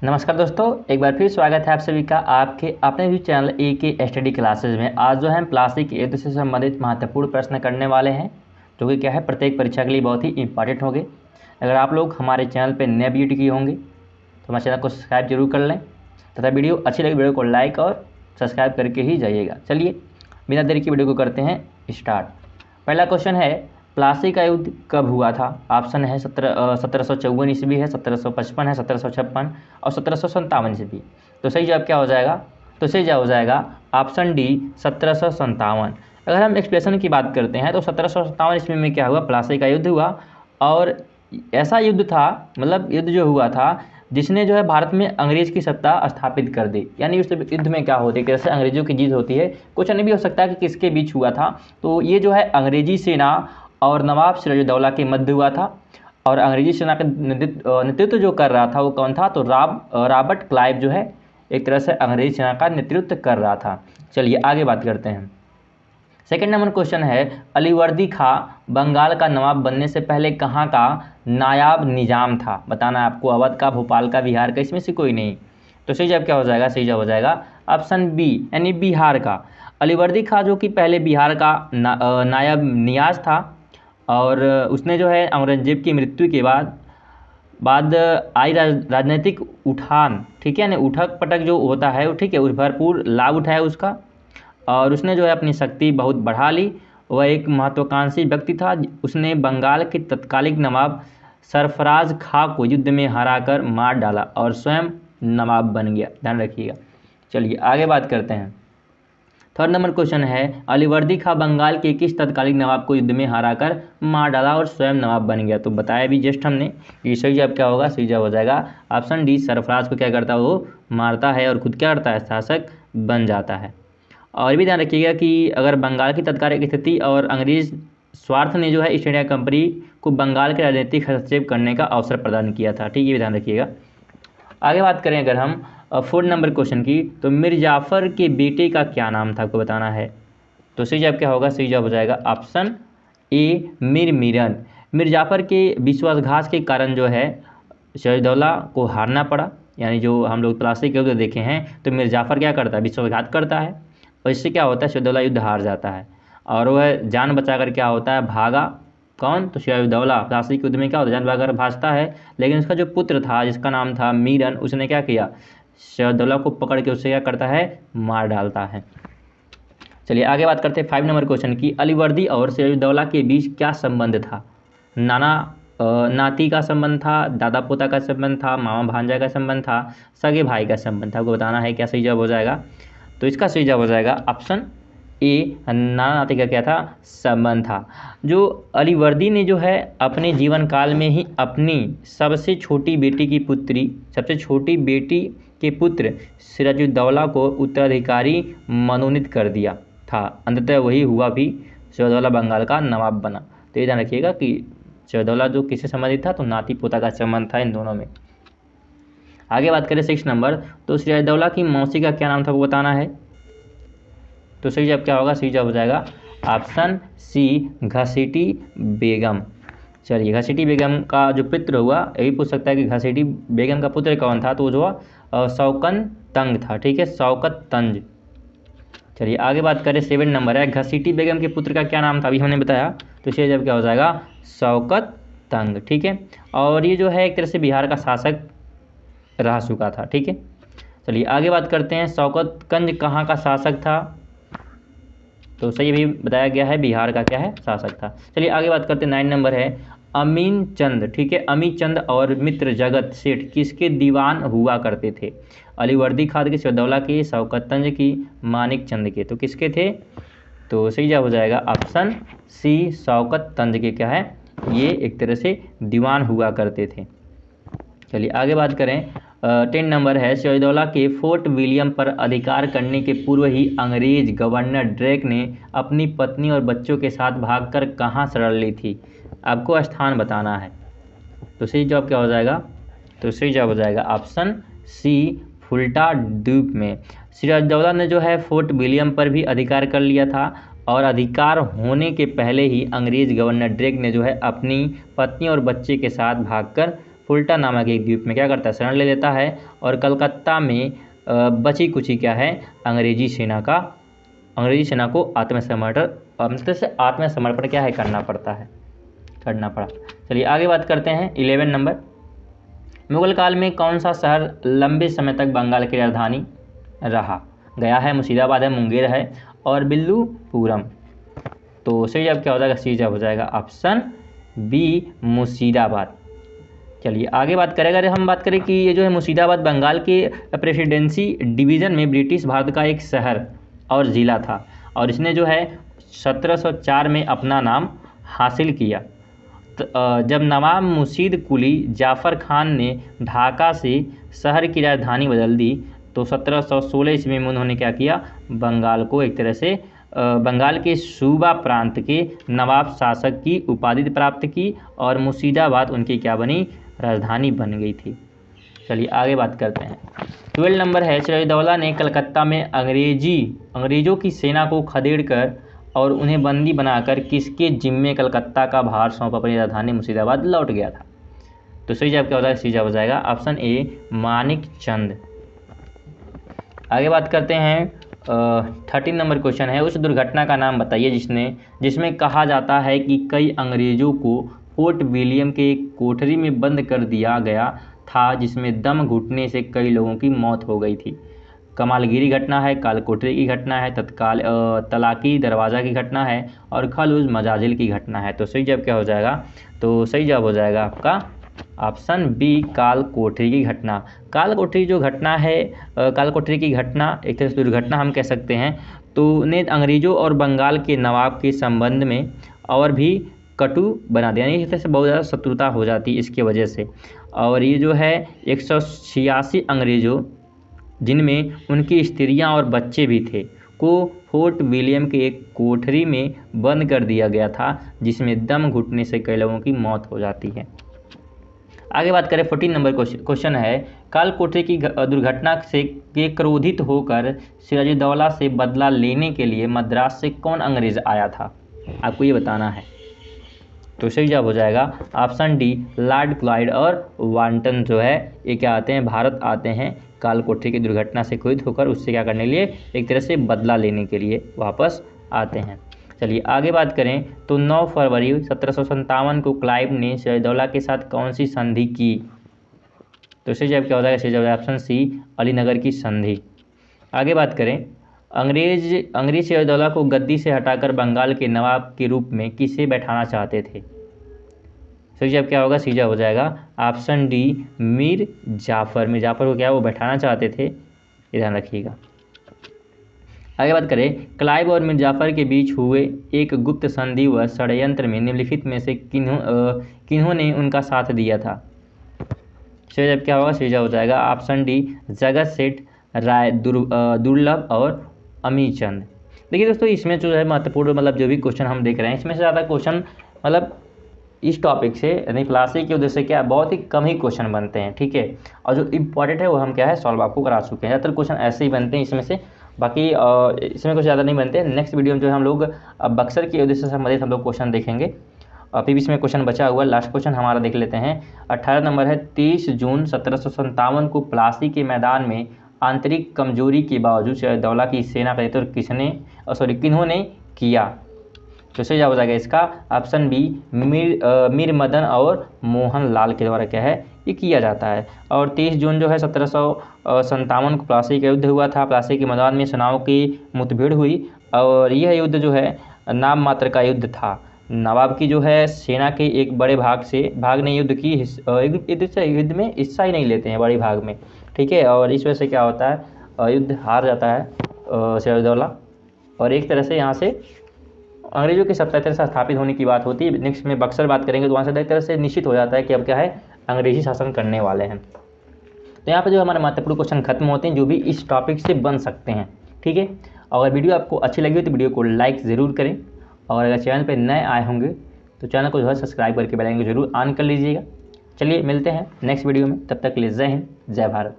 नमस्कार दोस्तों, एक बार फिर स्वागत है आप सभी का आपके अपने भी चैनल ए के स्टडी क्लासेज में। आज जो है हम प्लास्टिक युद्ध से संबंधित महत्वपूर्ण प्रश्न करने वाले हैं, जो कि क्या है प्रत्येक परीक्षा के लिए बहुत ही इंपॉर्टेंट होंगे। अगर आप लोग हमारे चैनल पर नए विजिट किए होंगे तो हमारे चैनल को सब्सक्राइब जरूर कर लें तथा वीडियो अच्छी लगी वीडियो को लाइक और सब्सक्राइब करके ही जाइएगा। चलिए बिना देरी की वीडियो को करते हैं स्टार्ट। पहला क्वेश्चन है, प्लासी का युद्ध कब हुआ था? ऑप्शन है 1754 ईस्वी है, 1755 है, 1756 और 1757 ईस्वी। तो सही जवाब क्या हो जाएगा? तो सही जवाब हो जाएगा ऑप्शन डी 1757। अगर हम एक्सप्रेशन की बात करते हैं तो 1757 ईस्वी में क्या हुआ? प्लासी का युद्ध हुआ और ऐसा युद्ध था, मतलब युद्ध जो हुआ था जिसने जो है भारत में अंग्रेज की सत्ता स्थापित कर दी। यानी उस युद्ध में क्या होती है, कैसे अंग्रेजों की जीत होती है, कुछ नहीं भी हो सकता कि किसके बीच हुआ था। तो ये जो है अंग्रेजी सेना और नवाब सिराजुद्दौला के मध्य हुआ था। और अंग्रेजी सेना का नेतृत्व जो कर रहा था वो कौन था? तो रॉबर्ट क्लाइव जो है एक तरह से अंग्रेजी सेना का नेतृत्व कर रहा था। चलिए आगे बात करते हैं। सेकेंड नंबर क्वेश्चन है, अलीवर्दी खां बंगाल का नवाब बनने से पहले कहाँ का नायाब निजाम था? बताना है आपको, अवध का, भोपाल का, बिहार का, इसमें से कोई नहीं। तो सही जवाब क्या हो जाएगा? सही जवाब हो जाएगा ऑप्शन बी यानी बिहार का। अलीवर्दी खां जो कि पहले बिहार का नायब नियाज था और उसने जो है औरंगजेब की मृत्यु के बाद आई राजनीतिक उठान, ठीक है, यानी उठक पटक जो होता है वो, ठीक है, भरपूर लाभ उठाया उसका और उसने जो है अपनी शक्ति बहुत बढ़ा ली। वह एक महत्वाकांक्षी व्यक्ति था। उसने बंगाल के तत्कालीन नवाब सरफराज खां को युद्ध में हराकर मार डाला और स्वयं नवाब बन गया। ध्यान रखिएगा। चलिए आगे बात करते हैं। थर्ड नंबर क्वेश्चन है, अलीवर्दी खां बंगाल के किस तत्कालीन नवाब को युद्ध में हराकर मार डाला और स्वयं नवाब बन गया? तो बताया भी जस्ट हमने। ये सही जवाब क्या होगा? सही जवाब हो जाएगा ऑप्शन डी, सरफराज को क्या करता है, वो मारता है और खुद क्या करता है, शासक बन जाता है। और भी ध्यान रखिएगा कि अगर बंगाल की तत्कालीन स्थिति और अंग्रेज स्वार्थ ने जो है ईस्ट इंडिया कंपनी को बंगाल के राजनीतिक हस्तक्षेप करने का अवसर प्रदान किया था। ठीक है, ये भी ध्यान रखिएगा। आगे बात करें अगर हम फोर्थ नंबर क्वेश्चन की, तो मीर जाफ़र के बेटे का क्या नाम था, आपको बताना है। तो सही जवाब क्या होगा? सही जवाब हो जाएगा ऑप्शन ए, मीर मीरन। मीर जाफ़र के विश्वासघात के कारण जो है सिराजुद्दौला को हारना पड़ा। यानी जो हम लोग प्लासी के युद्ध देखे हैं तो मीर जाफ़र क्या करता है, विश्वासघात करता है और इससे क्या होता है, सिराजुद्दौला युद्ध हार जाता है और वह जान बचाकर क्या होता है, भागा। कौन? तो सिराजुद्दौला प्लासी के युद्ध में क्या होता है, जान बचाकर भागता है। लेकिन उसका जो पुत्र था जिसका नाम था मीरन, उसने क्या किया, सिराजुद्दौला को पकड़ के उससे क्या करता है, मार डालता है। चलिए आगे बात करते हैं 5 नंबर क्वेश्चन की। अलीवर्दी और सिराजुद्दौला के बीच क्या संबंध था? नाती का संबंध था, दादा पोता का संबंध था, मामा भांजा का संबंध था, सगे भाई का संबंध था? आपको बताना है क्या सही जवाब हो जाएगा। तो इसका सही जवाब हो जाएगा ऑप्शन ए, नाना नाती का क्या था, संबंध था। जो अलीवर्दी ने जो है अपने जीवन काल में ही अपनी सबसे छोटी बेटी के पुत्र सिराजुद्दौला को उत्तराधिकारी मनोनीत कर दिया था। अंततः वही हुआ भी, सिराजुद्दौला बंगाल का नवाब बना। तो ये ध्यान रखिएगा कि सिराजुद्दौला जो किससे संबंधित था, तो नाती पोता का संबंध था इन दोनों में। आगे बात करें 6 नंबर, तो सिराजुद्दौला की मौसी का क्या नाम था, वो बताना है। तो सही जवाब क्या होगा? सही जवाब हो जाएगा ऑप्शन सी, घसीटी बेगम। चलिए, घसीटी बेगम का जो पुत्र हुआ, यही पूछ सकता है कि घसीटी बेगम का पुत्र कौन था, तो जो शौकत तंग था। ठीक है, शौकत तंज। चलिए आगे बात करें 7 नंबर है, घसीटी बेगम के पुत्र का क्या नाम था, अभी हमने बताया। तो सही जवाब क्या हो जाएगा, शौकत तंग। ठीक है, और ये जो है एक तरह से बिहार का शासक रह चुका था। ठीक है, चलिए आगे बात करते हैं, शौकत तंज कहाँ का शासक था? तो सही भी बताया गया है, बिहार का क्या है, शासक था। चलिए आगे बात करते हैं 9 नंबर है, अमीन चंद, ठीक है, अमी चंद और मित्र जगत सेठ किसके दीवान हुआ करते थे? अलीवर्दी खां के, सिराजुद्दौला के, शौकत तंज की, मानिक चंद के? तो किसके थे? तो सही जवाब हो जाएगा ऑप्शन सी, शौकत तंज के क्या है, ये एक तरह से दीवान हुआ करते थे। चलिए आगे बात करें 10 नंबर है, सिराजुद्दौला के फोर्ट विलियम पर अधिकार करने के पूर्व ही अंग्रेज गवर्नर ड्रेक ने अपनी पत्नी और बच्चों के साथ भागकर कहाँ शरण ली थी? आपको स्थान बताना है। तो सही जवाब क्या हो जाएगा? तो सही जवाब हो जाएगा ऑप्शन सी, फुल्टा द्वीप में। सिराजुद्दौला ने जो है फोर्ट विलियम पर भी अधिकार कर लिया था और अधिकार होने के पहले ही अंग्रेज गवर्नर ड्रेक ने जो है अपनी पत्नी और बच्चे के साथ भागकर फुल्टा नामक एक द्वीप में क्या करता है, शरण ले लेता है और कलकत्ता में बची कुची क्या है, अंग्रेजी सेना को आत्मसमर्पण क्या है, करना पड़ा। चलिए आगे बात करते हैं 11 नंबर। मुगल काल में कौन सा शहर लंबे समय तक बंगाल की राजधानी रहा? गया है, मुर्शिदाबाद है, मुंगेर है और बिल्लुपुरम। तो सही जवाब क्या हो जाएगा, सी जवाब हो जाएगा ऑप्शन बी मुर्शिदाबाद। चलिए आगे बात करें, अगर हम बात करें कि ये जो है मुर्शिदाबाद बंगाल के प्रेसिडेंसी डिवीज़न में ब्रिटिश भारत का एक शहर और ज़िला था और इसने जो है 1704 में अपना नाम हासिल किया। जब नवाब मुर्शीद कुली जाफ़र खान ने ढाका से शहर की राजधानी बदल दी तो 1716 ईस्वी में उन्होंने क्या किया, बंगाल को एक तरह से बंगाल के सूबा प्रांत के नवाब शासक की उपाधि प्राप्त की और मुर्शिदाबाद उनकी क्या बनी, राजधानी बन गई थी। चलिए आगे बात करते हैं। 12 नंबर है, सिराजुद्दौला ने कलकत्ता में अंग्रेज़ों की सेना को खदेड़कर और उन्हें बंदी बनाकर किसके जिम्मे कलकत्ता का भार सौंप अपनी राजधानी मुर्शिदाबाद लौट गया था? तो सही जवाब क्या होता है, सी जवाब हो जाएगा ऑप्शन ए मानिक चंद। आगे बात करते हैं 13 नंबर क्वेश्चन है, उस दुर्घटना का नाम बताइए जिसमें कहा जाता है कि कई अंग्रेज़ों को फोर्ट विलियम के एक कोठरी में बंद कर दिया गया था जिसमें दम घुटने से कई लोगों की मौत हो गई थी। कमालगिरी घटना है, काल कोठरी की घटना है, तलाकी दरवाज़ा की घटना है और खलूज मजाजिल की घटना है। तो सही जवाब क्या हो जाएगा, तो सही जवाब हो जाएगा आपका ऑप्शन बी काल कोठरी की घटना। काल कोठरी जो घटना है, काल कोठरी की घटना एक तरह से दुर्घटना हम कह सकते हैं, तो ने अंग्रेज़ों और बंगाल के नवाब के संबंध में और भी कटु बना दिया, यानी इस तरह से बहुत ज़्यादा शत्रुता हो जाती इसके वजह से। और ये जो है 186 अंग्रेज़ों जिनमें उनकी स्त्रियां और बच्चे भी थे को फोर्ट विलियम के एक कोठरी में बंद कर दिया गया था जिसमें दम घुटने से कई लोगों की मौत हो जाती है। आगे बात करें 14 नंबर क्वेश्चन है, काल कोठरी की दुर्घटना से क्रोधित होकर सिराजुद्दौला से बदला लेने के लिए मद्रास से कौन अंग्रेज़ आया था? आपको ये बताना है। तो सही जवाब हो जाएगा ऑप्शन डी लॉर्ड क्लाइव और वांटन जो है ये क्या आते हैं, भारत आते हैं काल कोठरी की दुर्घटना से क्रोधित होकर उससे क्या करने के लिए, एक तरह से बदला लेने के लिए वापस आते हैं। चलिए आगे बात करें तो 9 फरवरी 1757 को क्लाइव ने सिराजुद्दौला के साथ कौन सी संधि की? तो सही जवाब क्या हो जाएगा, सही जवाब ऑप्शन सी अलीनगर की संधि। आगे बात करें, अंग्रेज सिराजुद्दौला को गद्दी से हटाकर बंगाल के नवाब के रूप में किसे बैठाना चाहते थे? सही जवाब क्या होगा, सी जवाब हो जाएगा ऑप्शन डी मीर जाफ़र को क्या वो बैठाना चाहते थे, ये ध्यान रखिएगा। आगे बात करें, क्लाइव और मीर जाफ़र के बीच हुए एक गुप्त संधि व षड्यंत्र में निम्नलिखित में से किन्होंने उनका साथ दिया था? सही जवाब क्या होगा, सही जवाब हो जाएगा ऑप्शन डी जगत सेठ राय दुर्लभ और अमीचंद। देखिए दोस्तों, इसमें जो है महत्वपूर्ण मतलब जो भी क्वेश्चन हम देख रहे हैं इसमें से ज़्यादा क्वेश्चन मतलब इस टॉपिक से यानी प्लास्टिक के उद्देश्य से क्या बहुत ही कम ही क्वेश्चन बनते हैं, ठीक है। और जो इम्पॉर्टेंट है वो हम क्या है सॉल्व आपको करा चुके हैं। ज़्यादातर क्वेश्चन ऐसे ही बनते हैं इसमें से, बाकी इसमें कुछ ज़्यादा नहीं बनते। नेक्स्ट वीडियो में जो है हम लोग बक्सर के उद्देश्य से संबंधित हम लोग क्वेश्चन देखेंगे। अभी भी इसमें क्वेश्चन बचा हुआ, लास्ट क्वेश्चन हमारा देख लेते हैं। 18 नंबर है, 23 जून 1757 को प्लासी के मैदान में आंतरिक कमजोरी के बावजूद सिराजुद्दौला की सेना का नेतृत्व किन्होंने किया? तो सही जवाब हो जाएगा इसका ऑप्शन बी मीर मदन और मोहन लाल के द्वारा क्या है ये किया जाता है। और 23 जून जो है 1757 को प्लासी का युद्ध हुआ था। प्लासी के मैदान में सेनाओं की मुठभेड़ हुई और यह युद्ध जो है नाम मात्र का युद्ध था। नवाब की जो है सेना के एक बड़े भाग ने युद्ध युद्ध में हिस्सा ही नहीं लेते हैं बड़े भाग में, ठीक है। और इस वजह से क्या होता है युद्ध हार जाता है सिराजुद्दौला और एक तरह से यहाँ से अंग्रेजों की सत्ता तरह से स्थापित होने की बात होती है। नेक्स्ट में बक्सर बात करेंगे तो वहाँ से एक तरह से निश्चित हो जाता है कि अब क्या है अंग्रेजी शासन करने वाले हैं। तो यहाँ पे जो हमारे महत्वपूर्ण क्वेश्चन खत्म होते हैं जो भी इस टॉपिक से बन सकते हैं, ठीक है। अगर वीडियो आपको अच्छी लगी हो तो वीडियो को लाइक ज़रूर करें और अगर चैनल पर नए आए होंगे तो चैनल को जो है सब्सक्राइब करके बेल आइकन को जरूर ऑन कर लीजिएगा। चलिए मिलते हैं नेक्स्ट वीडियो में, तब तक के लिए जय हिंद जय भारत।